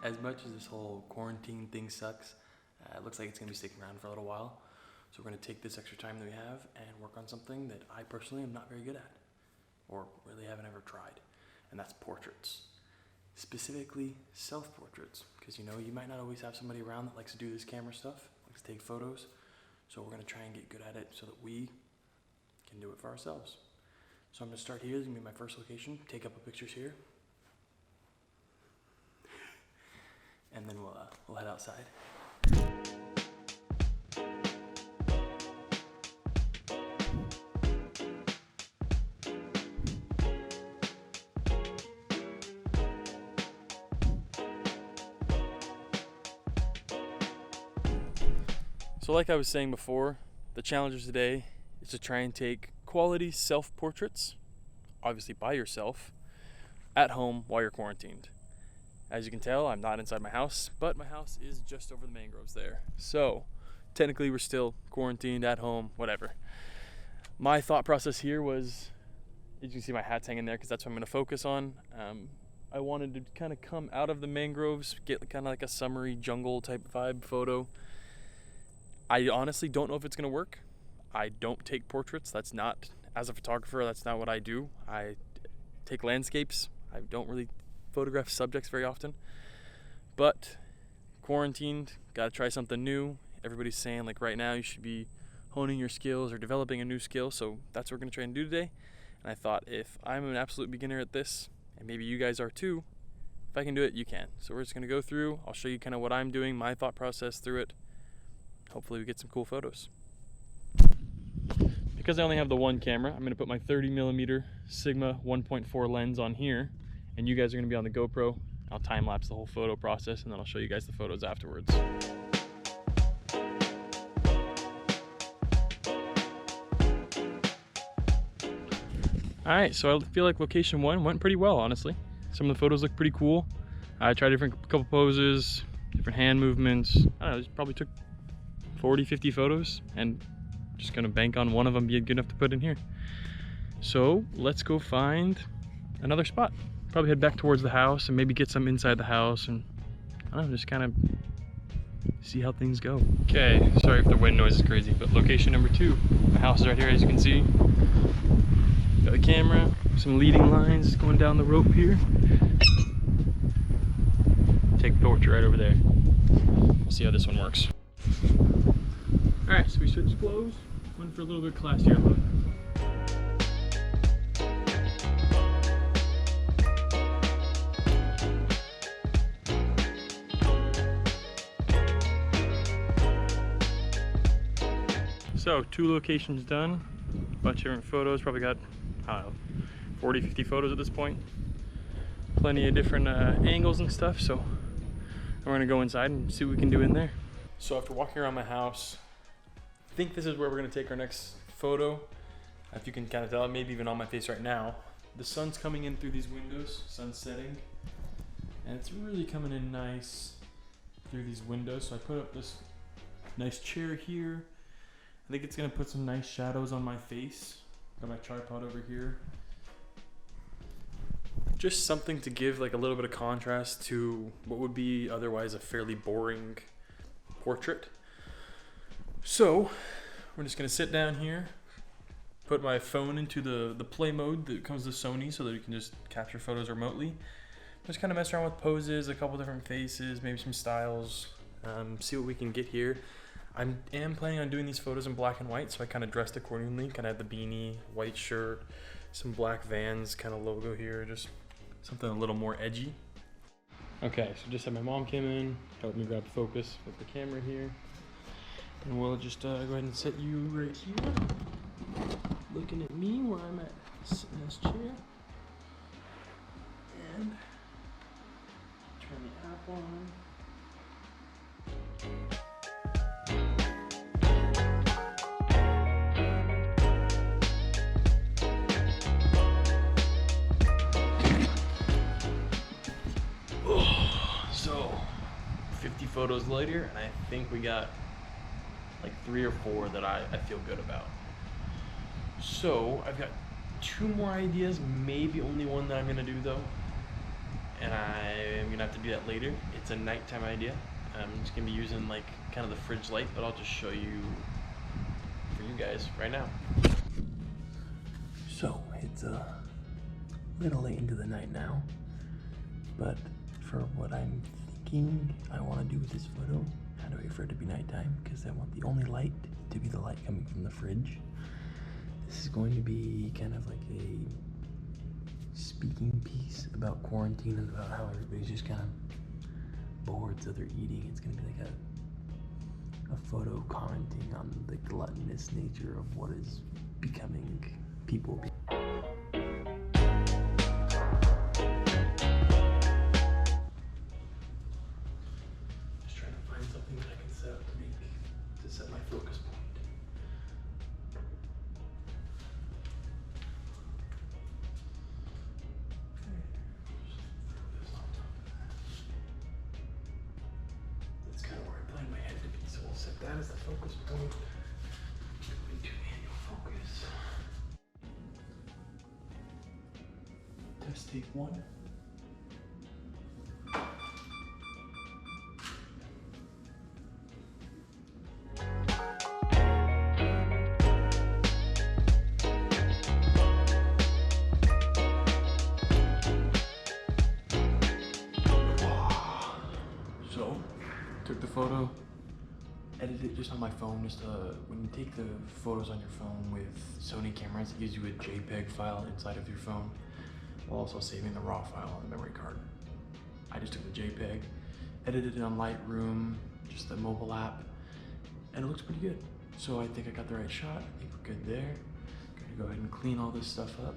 as much as this whole quarantine thing sucks, it looks like it's going to be sticking around for a little while. So we're going to take this extra time that we have and work on something that I personally am not very good at, or really haven't ever tried, and that's portraits. Specifically self-portraits, because you might not always have somebody around that likes to do this camera stuff, likes to take photos. So we're going to try and get good at it so that we can do it for ourselves. So I'm going to start here. This is going to be my first location. Take a couple pictures here. And then we'll head outside. So like I was saying before, the challenge of today is to try and take quality self-portraits, obviously by yourself, at home while you're quarantined. As you can tell, I'm not inside my house, but my house is just over the mangroves there. So technically we're still quarantined at home, whatever. My thought process here was, as you can see my hat's hanging there because that's what I'm going to focus on. I wanted to kind of come out of the mangroves, get kind of like a summery jungle type vibe photo. I honestly don't know if it's going to work. I don't take portraits. That's not, as a photographer, that's not what I do. I take landscapes. I don't really photograph subjects very often. But quarantined, gotta try something new. Everybody's saying like right now you should be honing your skills or developing a new skill. So that's what we're going to try and do today. And I thought if I'm an absolute beginner at this, and maybe you guys are too, if I can do it, you can. So we're just going to go through. I'll show you kind of what I'm doing, my thought process through it. Hopefully we get some cool photos. Because I only have the one camera, I'm going to put my 30mm Sigma 1.4 lens on here, and you guys are going to be on the GoPro. I'll time lapse the whole photo process, and then I'll show you guys the photos afterwards. Alright, so I feel like location 1 went pretty well, honestly. Some of the photos look pretty cool. I tried couple poses, different hand movements. I don't know, probably took 40-50 photos, and just gonna bank on one of them being good enough to put in here. So let's go find another spot. Probably head back towards the house and maybe get some inside the house, and I don't know, just kind of see how things go. Okay, sorry if the wind noise is crazy, but location number 2. My house is right here, as you can see. Got the camera, some leading lines going down the rope here. Take the portrait right over there. See how this one works. Alright, so we switched clothes, went for a little bit classier look. So 2 locations done, a bunch of different photos, probably got, I don't know, 40-50 photos at this point. Plenty of different angles and stuff, so we're gonna go inside and see what we can do in there. So after walking around my house, I think this is where we're gonna take our next photo. If you can kind of tell, maybe even on my face right now. The sun's coming in through these windows, sun's setting, and it's really coming in nice through these windows. So I put up this nice chair here. I think it's gonna put some nice shadows on my face. Got my tripod over here. Just something to give like a little bit of contrast to what would be otherwise a fairly boring portrait. So we're just gonna sit down here, put my phone into the play mode that comes with Sony so that you can just capture photos remotely. Just kind of mess around with poses, a couple different faces, maybe some styles, see what we can get here. I am planning on doing these photos in black and white, so I kind of dressed accordingly. Kind of had the beanie, white shirt, some black Vans kind of logo here, just something a little more edgy. Okay, so just had my mom came in, helped me grab focus with the camera here. And we'll just go ahead and set you right here. Looking at me where I'm at, sitting in this chair. And turn the app on. So 50 photos later, and I think we got like 3 or 4 that I feel good about. So I've got 2 more ideas, maybe only one that I'm gonna do though. and I'm gonna have to do that later. It's a nighttime idea. I'm just gonna be using like kind of the fridge light, but I'll just show you for you guys right now. So it's a little late into the night now, but for what I'm thinking I want to do with this photo, I had to wait for it to be nighttime because I want the only light to be the light coming from the fridge. This is going to be kind of like a speaking piece about quarantine and about how everybody's just kind of bored, so they're eating. It's going to be like a photo commenting on the gluttonous nature of what is becoming people. Just trying to find something that I can set up to set my focus point. That's kind of where I plan my head to be, so we'll set that as the focus point. Into manual focus. Test take 1. So, took the photo, edited it just on my phone. When you take the photos on your phone with Sony cameras, it gives you a JPEG file inside of your phone, while also saving the RAW file on the memory card. I just took the JPEG, edited it on Lightroom, just the mobile app, and it looks pretty good. So I think I got the right shot. I think we're good there. Gonna go ahead and clean all this stuff up.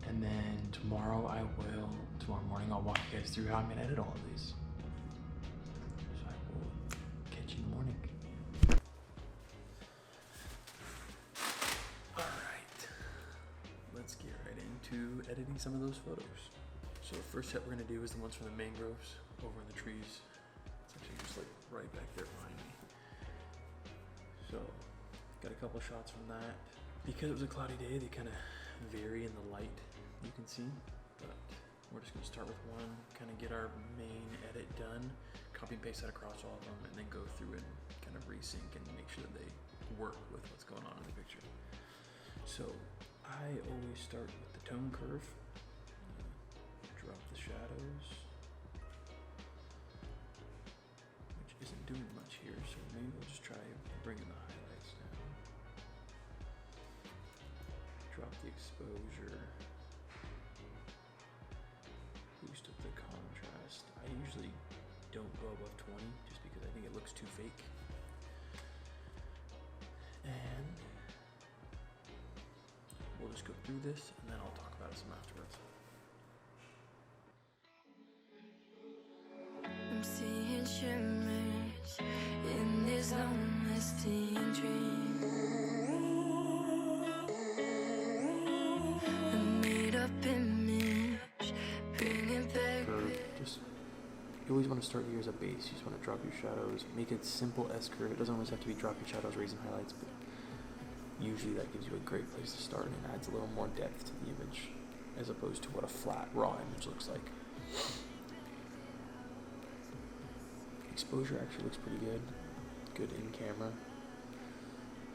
And then tomorrow morning I'll walk you guys through how I'm gonna edit all of these. So I will catch you in the morning. Let's get right into editing some of those photos. So the first set we're gonna do is the ones from the mangroves over in the trees. It's actually just like right back there behind me. So got a couple shots from that. Because it was a cloudy day, they kind of vary in the light, you can see. But we're just gonna start with one, kind of get our main edit done, copy and paste that across all of them, and then go through and kind of resync and make sure that they work with what's going on in the picture. So I always start with the tone curve, drop the shadows, which isn't doing much here, so maybe we'll just try bringing the highlights down. Drop the exposure, boost up the contrast. I usually don't go above 20 just because I think it looks too fake. And we'll just go through this and then I'll talk about it some afterwards. I'm seeing shimmers in this long-lasting dream. A made-up image, bring it back. You always want to start here as a base. You just want to drop your shadows, make it simple S-curve. It doesn't always have to be drop your shadows, raise and highlights, but usually that gives you a great place to start and adds a little more depth to the image as opposed to what a flat, raw image looks like. Exposure actually looks pretty good. Good in camera.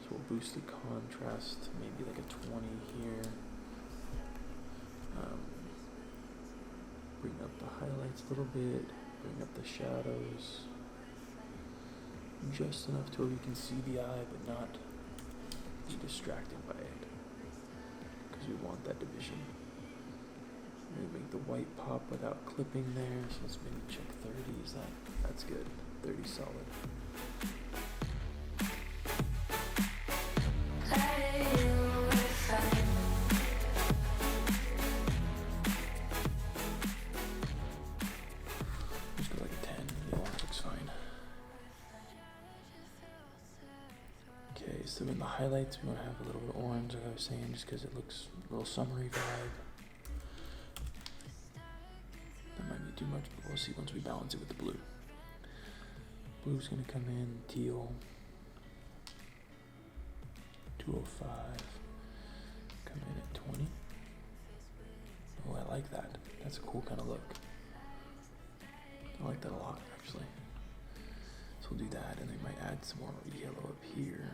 So we'll boost the contrast, maybe like a 20 here. Bring up the highlights a little bit, bring up the shadows. Just enough to where you can see the eye, but not be distracted by it, because we want that division. Maybe make the white pop without clipping there, so let's maybe check 30. Is that's good. 30 solid. Just go like a 10. The orange looks fine. Okay, so in the highlights we want to have a little bit of orange, like I was saying, just because it looks a little summery vibe. That might be too much, but we'll see once we balance it with the blue. Blue's gonna come in, teal, 205, come in at 20. Oh, I like that. That's a cool kind of look. I like that a lot, actually. So we'll do that, and they might add some more yellow up here.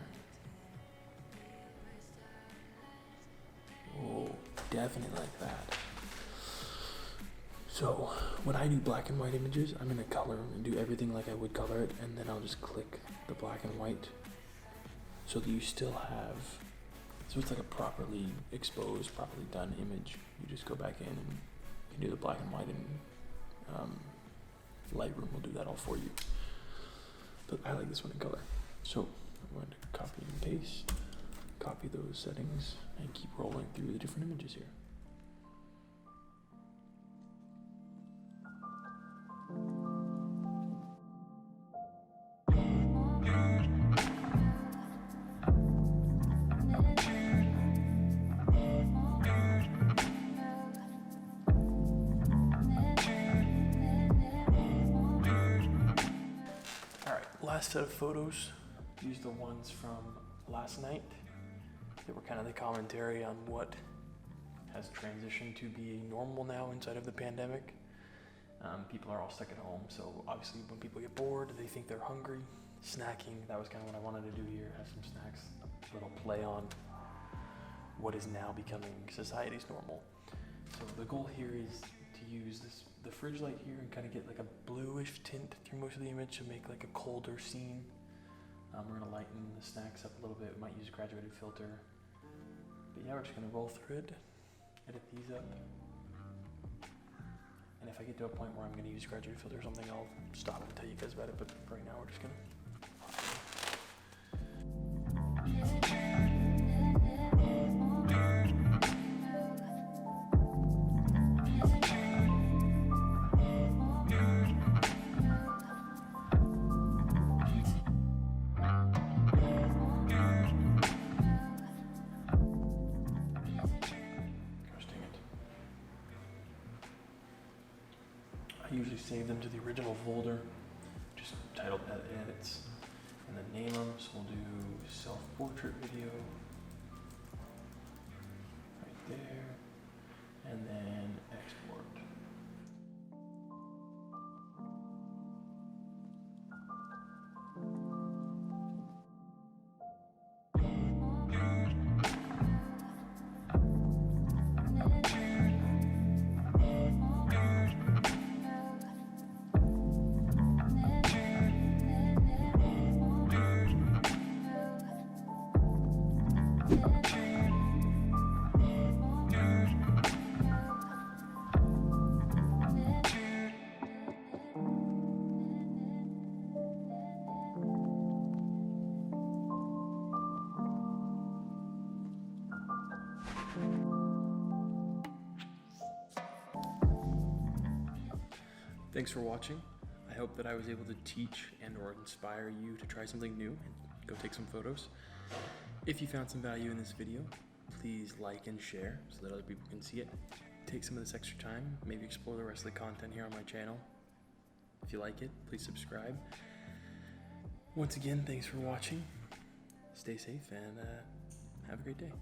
Oh, definitely like that. So when I do black and white images, I'm gonna color and do everything like I would color it, and then I'll just click the black and white so that you still have, so it's like a properly exposed, properly done image. You just go back in and you can do the black and white, and Lightroom will do that all for you. But I like this one in color. So I'm going to copy and paste, copy those settings, and keep rolling through the different images here. Last set of photos, use the ones from last night that were kind of the commentary on what has transitioned to be normal now inside of the pandemic. People are all stuck at home, so obviously when people get bored, they think they're hungry. Snacking, that was kind of what I wanted to do here, have some snacks, a little play on what is now becoming society's normal. So the goal here is to use the fridge light here and kind of get like a bluish tint through most of the image to make like a colder scene. We're gonna lighten the snacks up a little bit. We might use a graduated filter. But yeah, we're just gonna roll through it, edit these up. And if I get to a point where I'm gonna use graduated filter or something, I'll stop and tell you guys about it. But right now we're just gonna. I usually save them to the original folder, just titled edits, and then name them. So we'll do self-portrait video right there, and then export. Thanks for watching. I hope that I was able to teach and or inspire you to try something new and go take some photos. If you found some value in this video, please like and share so that other people can see it. Take some of this extra time, maybe explore the rest of the content here on my channel. If you like it, please subscribe. Once again, thanks for watching. Stay safe and have a great day.